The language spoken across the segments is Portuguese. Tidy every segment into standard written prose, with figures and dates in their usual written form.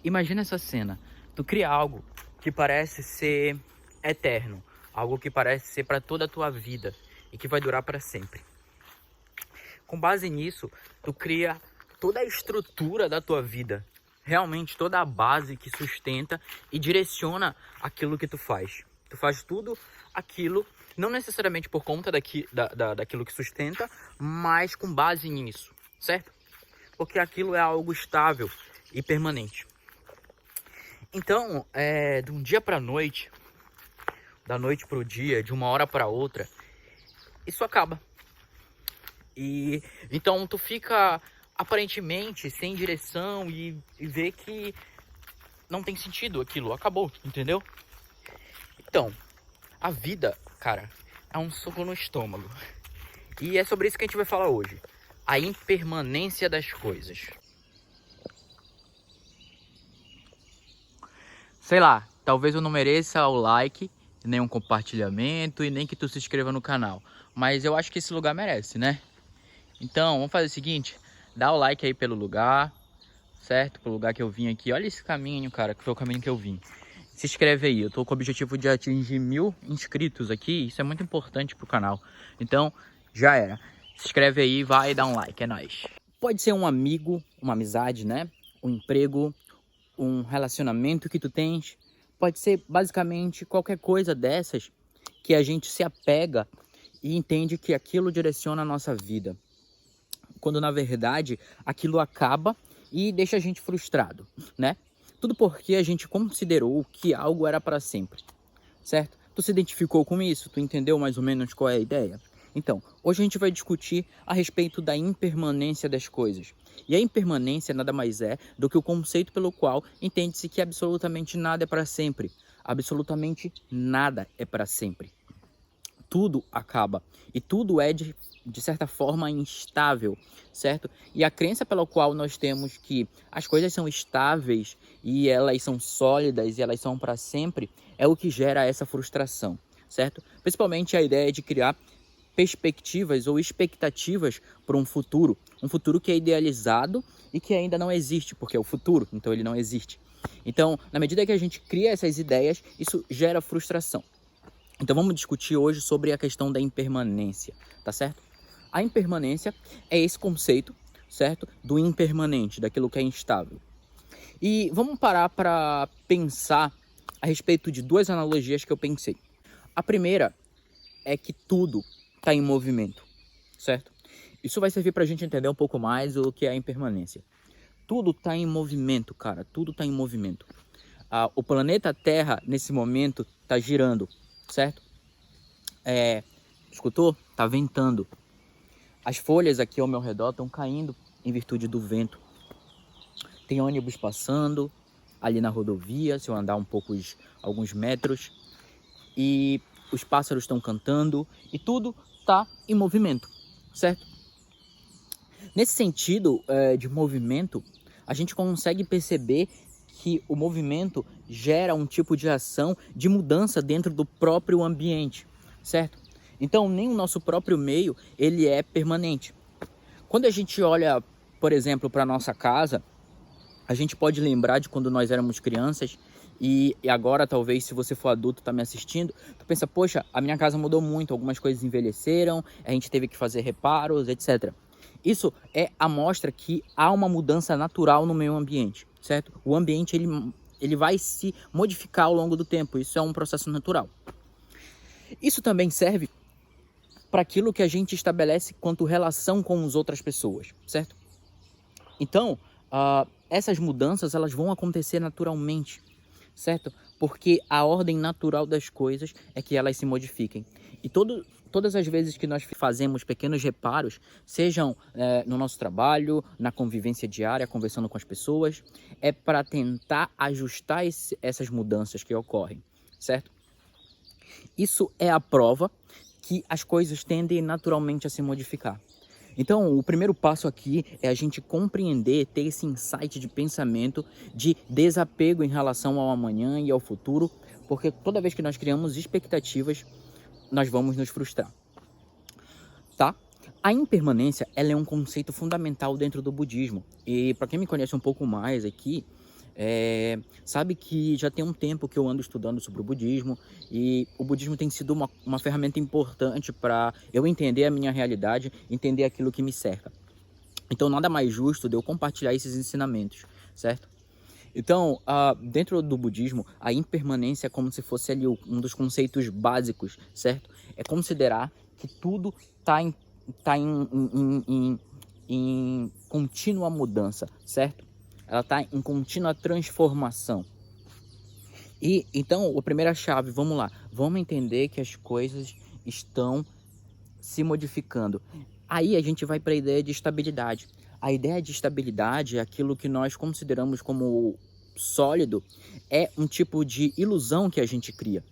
Imagina essa cena. Tu cria algo que parece ser eterno, algo que parece ser para toda a tua vida e que vai durar para sempre. Com base nisso, tu cria toda a estrutura da tua vida, realmente toda a base que sustenta e direciona aquilo que tu faz. Tu faz tudo aquilo, não necessariamente por conta daquilo que sustenta, mas com base nisso, certo? Porque aquilo é algo estável e permanente. Então, de um dia para a noite, da noite para o dia, de uma hora para outra, isso acaba. E então tu fica aparentemente sem direção e vê que não tem sentido aquilo, acabou, entendeu? Então, a vida, cara, é um soco no estômago. E é sobre isso que a gente vai falar hoje. A impermanência das coisas. Sei lá, talvez eu não mereça o like, nem um compartilhamento e nem que tu se inscreva no canal. Mas eu acho que esse lugar merece, né? Então, vamos fazer o seguinte, dá o like aí pelo lugar, certo? Pelo lugar que eu vim aqui. Olha esse caminho, cara, que foi o caminho que eu vim. Se inscreve aí, eu tô com o objetivo de atingir 1000 inscritos aqui, isso é muito importante pro canal. Então, já era. Se inscreve aí, vai dar um like, é nóis. Pode ser um amigo, uma amizade, né? Um emprego, um relacionamento que tu tens. Pode ser basicamente qualquer coisa dessas que a gente se apega e entende que aquilo direciona a nossa vida. Quando na verdade aquilo acaba e deixa a gente frustrado, né? Tudo porque a gente considerou que algo era para sempre, certo? Tu se identificou com isso? Tu entendeu mais ou menos qual é a ideia? Então, hoje a gente vai discutir a respeito da impermanência das coisas. E a impermanência nada mais é do que o conceito pelo qual entende-se que absolutamente nada é para sempre. Absolutamente nada é para sempre. Tudo acaba e tudo é de certa forma instável, certo? E a crença pela qual nós temos que as coisas são estáveis e elas são sólidas e elas são para sempre é o que gera essa frustração, certo? Principalmente a ideia de criar perspectivas ou expectativas para um futuro que é idealizado e que ainda não existe, porque é o futuro, então ele não existe. Então, na medida que a gente cria essas ideias, isso gera frustração. Então vamos discutir hoje sobre a questão da impermanência, tá certo? A impermanência é esse conceito, certo? Do impermanente, daquilo que é instável. E vamos parar para pensar a respeito de duas analogias que eu pensei. A primeira é que tudo está em movimento, certo? Isso vai servir para a gente entender um pouco mais o que é a impermanência. Tudo está em movimento, cara, tudo está em movimento. O planeta Terra, nesse momento, está girando, certo? Escutou? Tá ventando. As folhas aqui ao meu redor estão caindo em virtude do vento. Tem ônibus passando ali na rodovia, se eu andar alguns metros. E os pássaros estão cantando e tudo está em movimento, certo? Nesse sentido de movimento, a gente consegue perceber que o movimento gera um tipo de ação de mudança dentro do próprio ambiente, certo? Então, nem o nosso próprio meio, ele é permanente. Quando a gente olha, por exemplo, para a nossa casa, a gente pode lembrar de quando nós éramos crianças e agora, talvez, se você for adulto, tá me assistindo, tu pensa, poxa, a minha casa mudou muito, algumas coisas envelheceram, a gente teve que fazer reparos, etc. Isso é a mostra que há uma mudança natural no meio ambiente, certo? O ambiente, ele vai se modificar ao longo do tempo, isso é um processo natural. Isso também serve para aquilo que a gente estabelece quanto relação com as outras pessoas, certo? Então, essas mudanças elas vão acontecer naturalmente, certo? Porque a ordem natural das coisas é que elas se modifiquem. E todas as vezes que nós fazemos pequenos reparos, sejam no nosso trabalho, na convivência diária, conversando com as pessoas, é para tentar ajustar essas mudanças que ocorrem, certo? Isso é a prova que as coisas tendem naturalmente a se modificar. Então, o primeiro passo aqui é a gente compreender, ter esse insight de pensamento, de desapego em relação ao amanhã e ao futuro, porque toda vez que nós criamos expectativas, nós vamos nos frustrar, tá? A impermanência, ela é um conceito fundamental dentro do budismo. E para quem me conhece um pouco mais aqui, Sabe que já tem um tempo que eu ando estudando sobre o budismo e o budismo tem sido uma ferramenta importante para eu entender a minha realidade, entender aquilo que me cerca. Então nada mais justo de eu compartilhar esses ensinamentos, certo? Então, dentro do budismo, a impermanência é como se fosse ali um dos conceitos básicos, certo? É considerar que tudo está em contínua mudança, certo? Ela está em contínua transformação. E então, a primeira chave, vamos lá, vamos entender que as coisas estão se modificando. Aí a gente vai para a ideia de estabilidade. A ideia de estabilidade é aquilo que nós consideramos como sólido, é um tipo de ilusão que a gente cria.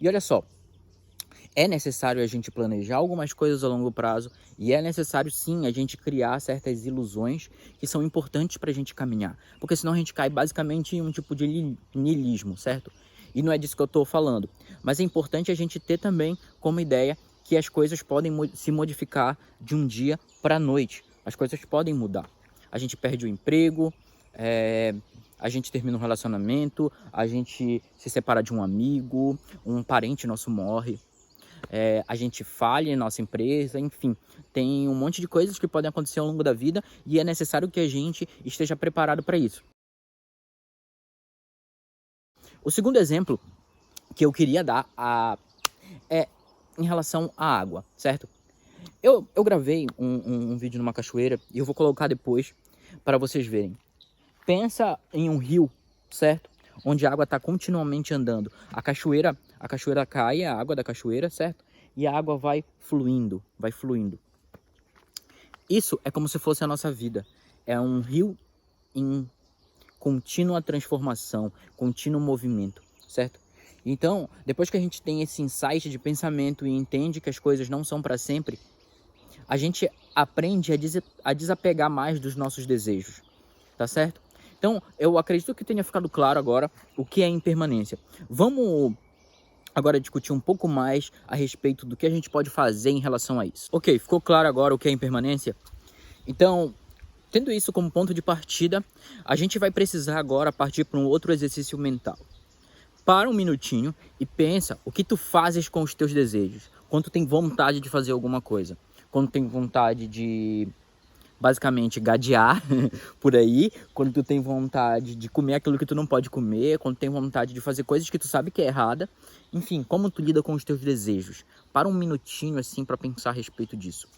E olha só, é necessário a gente planejar algumas coisas a longo prazo e é necessário sim a gente criar certas ilusões que são importantes para a gente caminhar, porque senão a gente cai basicamente em um tipo de niilismo, certo? E não é disso que eu estou falando, mas é importante a gente ter também como ideia que as coisas podem se modificar de um dia para a noite, as coisas podem mudar. A gente perde o emprego, a gente termina um relacionamento, a gente se separa de um amigo, um parente nosso morre. A gente falha em nossa empresa, enfim, tem um monte de coisas que podem acontecer ao longo da vida e é necessário que a gente esteja preparado para isso. O segundo exemplo que eu queria dar é em relação à água, certo? Eu gravei um vídeo numa cachoeira e eu vou colocar depois para vocês verem. Pensa em um rio, certo? Onde a água está continuamente andando. A cachoeira cai, a água da cachoeira, certo? E a água vai fluindo, vai fluindo. Isso é como se fosse a nossa vida. É um rio em contínua transformação, contínuo movimento, certo? Então, depois que a gente tem esse insight de pensamento e entende que as coisas não são para sempre, a gente aprende a desapegar mais dos nossos desejos, tá certo? Então, eu acredito que tenha ficado claro agora o que é impermanência. Vamos agora discutir um pouco mais a respeito do que a gente pode fazer em relação a isso. Ok, ficou claro agora o que é impermanência? Então, tendo isso como ponto de partida, a gente vai precisar agora partir para um outro exercício mental. Para um minutinho e pensa o que tu fazes com os teus desejos. Quando tu tem vontade de fazer alguma coisa. Quando tu tem vontade de basicamente gadear por aí, quando tu tem vontade de comer aquilo que tu não pode comer, quando tu tem vontade de fazer coisas que tu sabe que é errada, enfim, como tu lida com os teus desejos. Para um minutinho assim para pensar a respeito disso.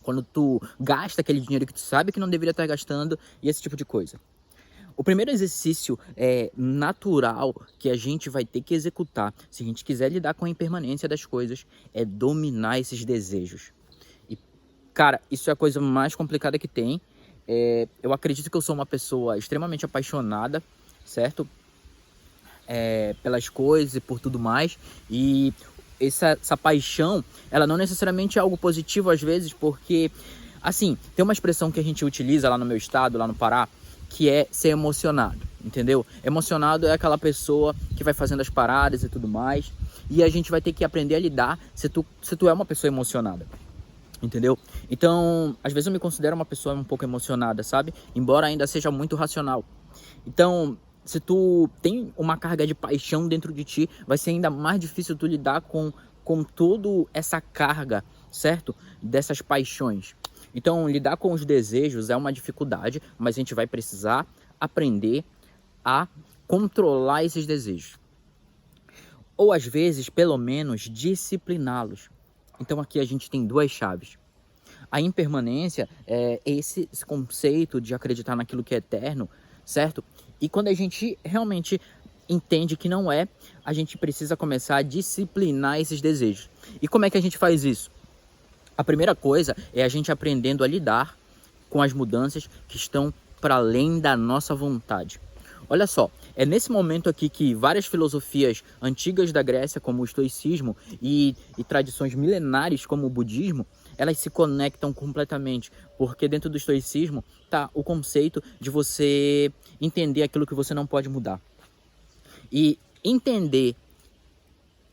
Quando tu gasta aquele dinheiro que tu sabe que não deveria estar gastando e esse tipo de coisa. O primeiro exercício natural que a gente vai ter que executar, se a gente quiser lidar com a impermanência das coisas, é dominar esses desejos. Cara, isso é a coisa mais complicada que tem. Eu acredito que eu sou uma pessoa extremamente apaixonada, certo? Pelas coisas e por tudo mais. E essa paixão, ela não necessariamente é algo positivo às vezes, porque, assim, tem uma expressão que a gente utiliza lá no meu estado, lá no Pará, que é ser emocionado, entendeu? Emocionado é aquela pessoa que vai fazendo as paradas e tudo mais. E a gente vai ter que aprender a lidar se tu é uma pessoa emocionada. Entendeu? Então, às vezes eu me considero uma pessoa um pouco emocionada, sabe? Embora ainda seja muito racional. Então, se tu tem uma carga de paixão dentro de ti, vai ser ainda mais difícil tu lidar com toda essa carga, certo? Dessas paixões. Então, lidar com os desejos é uma dificuldade, mas a gente vai precisar aprender a controlar esses desejos. Ou às vezes, pelo menos, discipliná-los. Então aqui a gente tem duas chaves. A impermanência é esse conceito de acreditar naquilo que é eterno, certo? E quando a gente realmente entende que não é, a gente precisa começar a disciplinar esses desejos. E como é que a gente faz isso? A primeira coisa é a gente aprendendo a lidar com as mudanças que estão para além da nossa vontade. Olha só, é nesse momento aqui que várias filosofias antigas da Grécia, como o estoicismo, e tradições milenares como o budismo, elas se conectam completamente, porque dentro do estoicismo está o conceito de você entender aquilo que você não pode mudar. E entender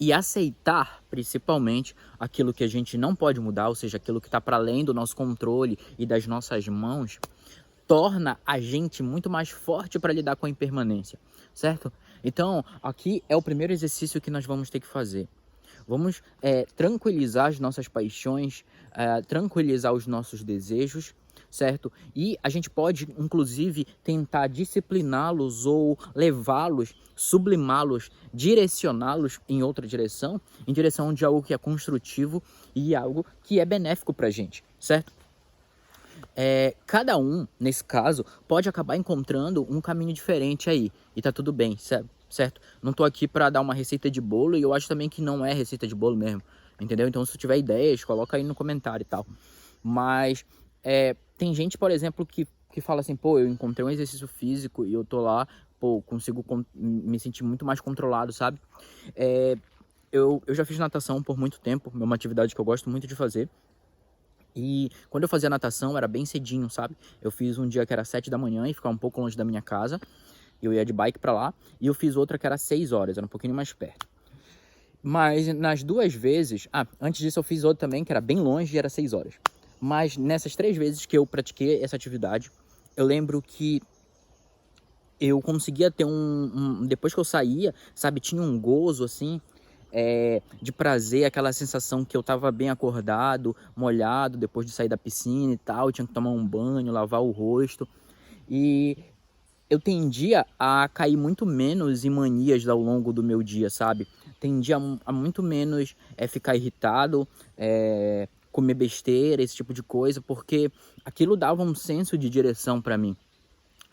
e aceitar, principalmente, aquilo que a gente não pode mudar, ou seja, aquilo que está para além do nosso controle e das nossas mãos, torna a gente muito mais forte para lidar com a impermanência, certo? Então, aqui é o primeiro exercício que nós vamos ter que fazer. Vamos tranquilizar as nossas paixões, tranquilizar os nossos desejos, certo? E a gente pode, inclusive, tentar discipliná-los ou levá-los, sublimá-los, direcioná-los em outra direção, em direção de algo que é construtivo e algo que é benéfico para a gente, certo? Cada um, nesse caso, pode acabar encontrando um caminho diferente aí, e tá tudo bem, certo? Não tô aqui para dar uma receita de bolo, e eu acho também que não é receita de bolo mesmo, entendeu? Então, se tu tiver ideias, coloca aí no comentário e tal. Mas tem gente, por exemplo, que fala assim, pô, eu encontrei um exercício físico e eu tô lá, pô, consigo me sentir muito mais controlado, sabe? Eu já fiz natação por muito tempo, é uma atividade que eu gosto muito de fazer. E quando eu fazia natação, era bem cedinho, sabe? Eu fiz um dia que era 7 da manhã e ficava um pouco longe da minha casa. Eu ia de bike pra lá. E eu fiz outra que era 6 horas, era um pouquinho mais perto. Mas nas 2 vezes... antes disso eu fiz outra também, que era bem longe e era 6 horas. Mas nessas 3 vezes que eu pratiquei essa atividade, eu lembro que eu conseguia ter depois que eu saía, sabe? Tinha um gozo, assim... de prazer, aquela sensação que eu tava bem acordado, molhado, depois de sair da piscina e tal, eu tinha que tomar um banho, lavar o rosto, e eu tendia a cair muito menos em manias ao longo do meu dia, sabe? Tendia a muito menos ficar irritado, comer besteira, esse tipo de coisa, porque aquilo dava um senso de direção para mim.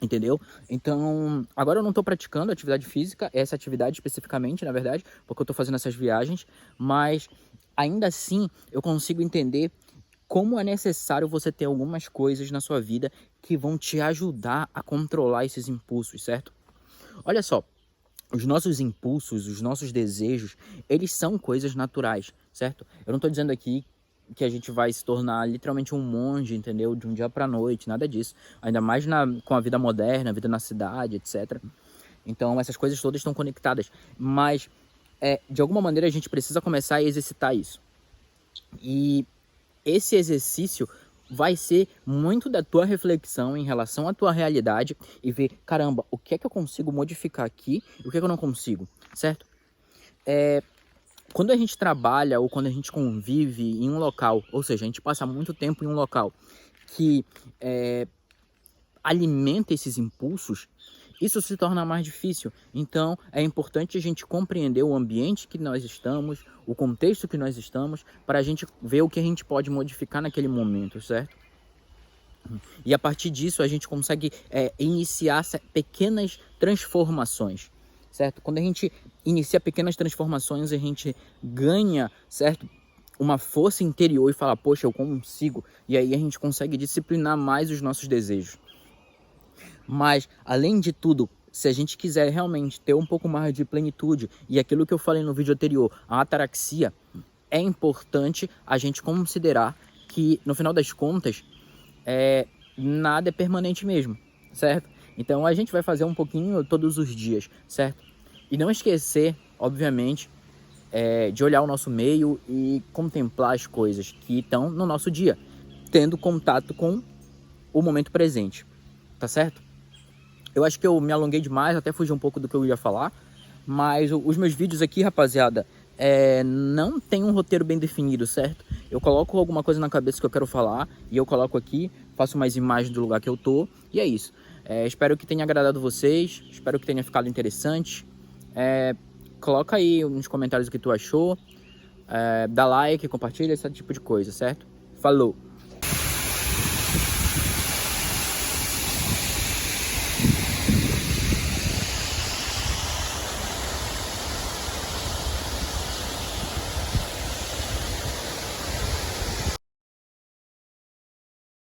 Entendeu? Então, agora eu não tô praticando atividade física, essa atividade especificamente, na verdade, porque eu tô fazendo essas viagens, mas ainda assim eu consigo entender como é necessário você ter algumas coisas na sua vida que vão te ajudar a controlar esses impulsos, certo? Olha só, os nossos impulsos, os nossos desejos, eles são coisas naturais, certo? Eu não tô dizendo aqui que a gente vai se tornar literalmente um monge, entendeu? De um dia pra noite, nada disso. Ainda mais com a vida moderna, a vida na cidade, etc. Então, essas coisas todas estão conectadas. Mas, de alguma maneira, a gente precisa começar a exercitar isso. E esse exercício vai ser muito da tua reflexão em relação à tua realidade e ver, caramba, o que é que eu consigo modificar aqui e o que é que eu não consigo, certo? Quando a gente trabalha ou quando a gente convive em um local, ou seja, a gente passa muito tempo em um local que alimenta esses impulsos, isso se torna mais difícil. Então, é importante a gente compreender o ambiente que nós estamos, o contexto que nós estamos, para a gente ver o que a gente pode modificar naquele momento, certo? E a partir disso, a gente consegue iniciar pequenas transformações, certo? Quando a gente inicia pequenas transformações, a gente ganha, certo? Uma força interior e fala, poxa, eu consigo. E aí a gente consegue disciplinar mais os nossos desejos. Mas, além de tudo, se a gente quiser realmente ter um pouco mais de plenitude, e aquilo que eu falei no vídeo anterior, a ataraxia, é importante a gente considerar que, no final das contas, nada é permanente mesmo, certo? Então a gente vai fazer um pouquinho todos os dias, certo? E não esquecer, obviamente, de olhar o nosso meio e contemplar as coisas que estão no nosso dia, tendo contato com o momento presente, tá certo? Eu acho que eu me alonguei demais, até fugi um pouco do que eu ia falar, mas os meus vídeos aqui, rapaziada, não tem um roteiro bem definido, certo? Eu coloco alguma coisa na cabeça que eu quero falar e eu coloco aqui, faço umas imagens do lugar que eu tô e é isso. Espero que tenha agradado vocês, espero que tenha ficado interessante. Coloca aí nos comentários o que tu achou, dá like, compartilha, esse tipo de coisa, certo? Falou!